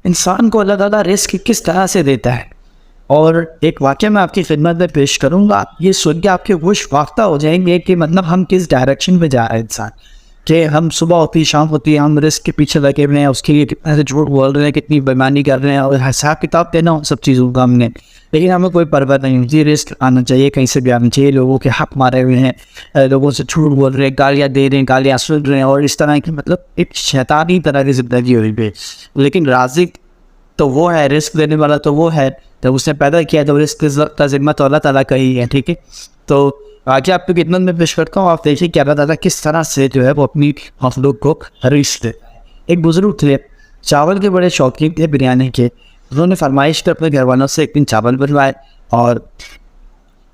इंसान को अल्लाह ताला रिस्क किस तरह से देता है। और एक वाक़या मैं आपकी खिदमत में पेश करूँगा, ये सुन के आपके होश वाख्ता हो जाएंगे कि मतलब हम किस डायरेक्शन में जा रहे हैं इंसान, कि हम सुबह होती शाम होती है हम रिस्क के पीछे लगे हुए हैं, उसके लिए कितना से झूठ बोल रहे हैं, कितनी बेईमानी कर रहे हैं और हिसाब किताब देना उन सब चीज़ों का हमने, लेकिन हमें कोई परवाह नहीं होती। रिस्क आना चाहिए, कहीं से भी आना चाहिए। लोगों के हक मारे हुए हैं, लोगों से झूठ बोल रहे हैं, गालियाँ दे रहे हैं, गालियाँ सुन रहे हैं, और इस तरह की मतलब एक शैतानी तरह की ज़िंदगी हुई पे। लेकिन राज़िक तो वो है, रिस्क देने वाला तो वो है, तो उसने पैदा किया तो रिस्क का ज़िम्मा तो अल्लाह ताला का ही है। ठीक है, तो आगे आपको खिदमत में पेश करता हूँ। आप देखिए कि अल्लाह ताला किस तरह से जो है वो अपनी मखलूक को रिस्क देता है। एक बुजुर्ग थे, चावल के बड़े शौकीन थे, बिरयानी के। उन्होंने फरमाइश कर अपने घर वालों से एक दिन चावल बनवाए और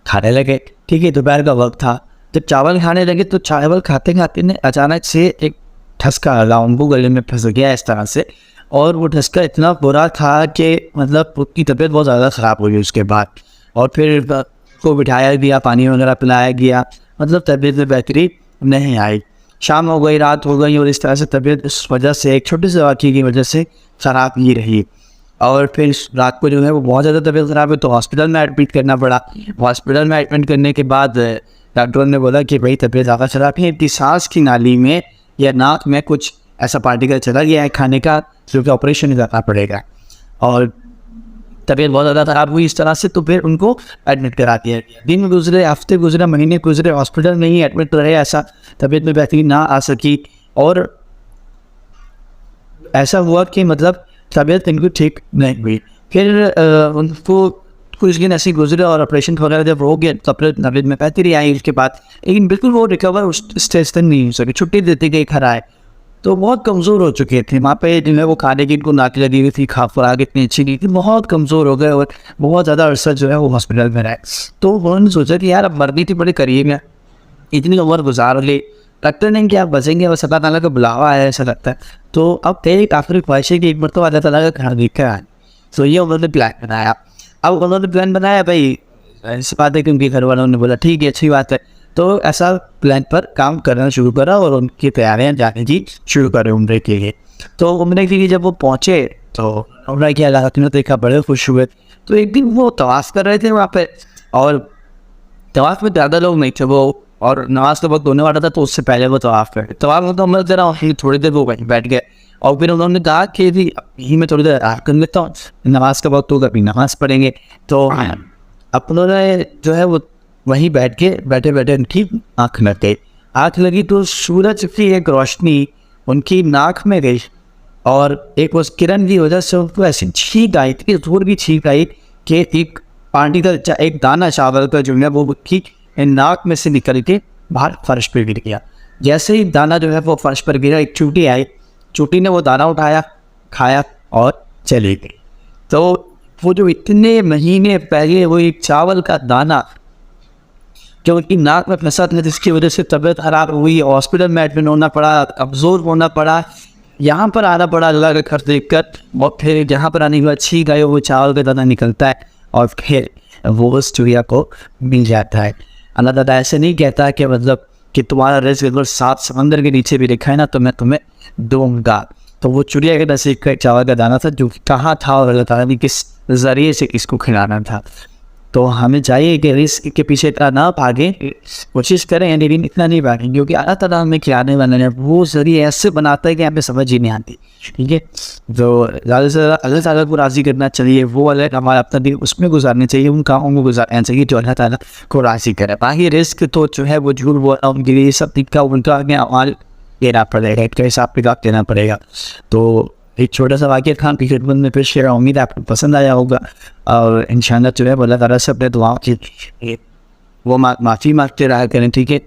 खाने लगे। ठीक है, दोपहर का वक्त था। जब चावल खाने लगे तो चावल खाते खाते ने अचानक से एक ठसका लगा, उनको गले में फंस गया इस तरह से, और वो ठसका इतना बुरा था कि मतलब उसकी तबीयत बहुत ज़्यादा ख़राब हो गई उसके बाद। और फिर को बिठाया गया, पानी वगैरह पिलाया गया, मतलब तबीयत में बेहतरी नहीं आई। शाम हो गई, रात हो गई, और इस तरह से तबीयत इस वजह से, एक छोटे से वाक़ये की वजह से ख़राब ही रही। और फिर रात को जो है वो बहुत ज़्यादा तबीयत ख़राब है तो हॉस्पिटल में एडमिट करना पड़ा। हॉस्पिटल में एडमिट करने के बाद डॉक्टर ने बोला कि भाई तबीयत ज़्यादा ख़राब है, इनकी सांस की नाली में या नाक में कुछ ऐसा पार्टिकल चला गया है खाने का, जो कि ऑपरेशन करना पड़ेगा। और तबीयत बहुत ज़्यादा ख़राब हुई इस तरह से, तो फिर उनको एडमिट करा दिया गया। दिन गुजरे, हफ्ते गुजरे, महीने गुजरे, हॉस्पिटल में ही एडमिट रहे, ऐसा तबीयत में बेहतरी ना आ सकी। और ऐसा हुआ कि मतलब तबीयत इनको ठीक नहीं हुई। फिर उनको कुछ दिन ऐसे गुजरे और ऑपरेशन वगैरह जब हो गया तो तबीयत में बेहतरी आई उसके बाद, लेकिन बिल्कुल वो रिकवर उस स्टेज तक नहीं हो सके। छुट्टी देते गए घर आए तो बहुत कमज़ोर हो चुके थे। वहाँ पे जो है वो खाने की इनको नाक लगी हुई थी, खा खुराक इतनी अच्छी नहीं थी, बहुत कमज़ोर हो गए और बहुत ज़्यादा अरसा जो है वो हॉस्पिटल में रहे। तो उन्होंने सोचा कि यार अब मरनी थी बड़े करीब है, इतनी उम्र गुजार ली, लगता नहीं कि आप बचेंगे, बस अल्लाह ताला का बुलावा है ऐसा लगता है। तो अब तेरी आखिरी ख्वाहिश है कि एक मरतबा अल्लाह ताला का घर देख कर आए। तो ये उन्होंने प्लान बनाया। अब उन्होंने प्लान बनाया, भाई ऐसी बात है कि उनके घर वालों ने बोला ठीक है अच्छी बात है, तो ऐसा प्लान पर काम करना शुरू करा और उनकी तैयारियां जाने की शुरू करें उम्रे के लिए। तो उम्रे के लिए जब वो पहुँचे तो उम्रा की हालात में देखा, बड़े खुश हुए। तो एक दिन वो तवाफ़ कर रहे थे वहाँ पे, और तवाफ़ में ज़्यादा लोग नहीं थे वो, और नमाज का वक्त होने वाला था, तो उससे पहले वो तवाफ़ कर तवाफ़ में तो हम ज़रा थोड़ी देर वो वहीं बैठ गए। और फिर उन्होंने कहा कि यही मैं थोड़ी देर आराम कर लेता हूँ, नमाज का वक्त होगा, अभी नमाज़ पढ़ेंगे। तो अब उन्होंने जो है वो वहीं बैठ के बैठे बैठे उनकी आँख लग गई। आँख लगी तो सूरज की एक रोशनी उनकी नाक में गई, और एक उस किरण की वजह से उनको ऐसी छींक आई, इतनी जोर की छींक आई कि एक पार्टिकल, एक दाना चावल का जो है वो उनकी नाक में से निकल के बाहर फर्श पर गिर गया। जैसे ही दाना जो है वो फर्श पर गिरा, एक चूटी आई, चूटी ने वो दाना उठाया, खाया और चली गई। तो वो जो इतने महीने पहले वो एक चावल का दाना जो उनकी नाक में फंसा था, जिसकी वजह से तबीयत खराब हुई, हॉस्पिटल में एडमिट होना पड़ा, कमज़ोर होना पड़ा, यहाँ पर आना पड़ा अल्लाह का घर देख कर, और फिर जहाँ पर आने के बाद छींक गए वो चावल का दाना निकलता है और फिर वो उस चिड़िया को मिल जाता है। अल्लाह ताला ऐसे नहीं कहता कि मतलब कि तुम्हारा रिज़्क़ अगर 7 समंदर के नीचे भी लिखा है ना तो मैं तुम्हें दूंगा। तो वो चिड़िया के नसीब का एक चावल का दाना था जो कहाँ था और अल्लाह ताला ने किस ज़रिए से किसको खिलाना था। तो हमें चाहिए कि रिस्क के पीछे इतना ना भागे, कोशिश करें लेकिन इतना नहीं भागें, क्योंकि अल्लाह ताला हमें खिलाने वाला है, वो ज़रिए ऐसे बनाता है कि हमें समझ ही नहीं आती। ठीक है, तो ज़्यादा से ज़्यादा अल्लाह ताला को राज़ी करना चाहिए, वो वाला हमारा अपना दिन उसमें गुजारने चाहिए, उन कामों को गुजारना चाहिए जो अल्लाह ताला को राज़ी करे। बाकी रिस्क तो जो है वो झूठ बोलना उनके लिए सब दिक्कत उनका आगे अमाल देना पड़ेगा, इसका हिसाब किताब देना पड़ेगा। तो एक छोटा सा वाक़या खान की खिदमत में पेश किया, उम्मीद आपको पसंद आया होगा, और इंशाअल्लाह जो है अल्लाह ताला से अपने दुआओं की वो माफ़ी मांगते रहा करें। ठीक है,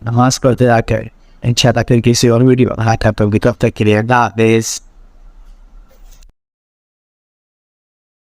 नमाज़ पढ़ते रहा करें। इंशाअल्लाह फिर किसी और वीडियो तब तक के लिए अल्लाह हाफ़िज़।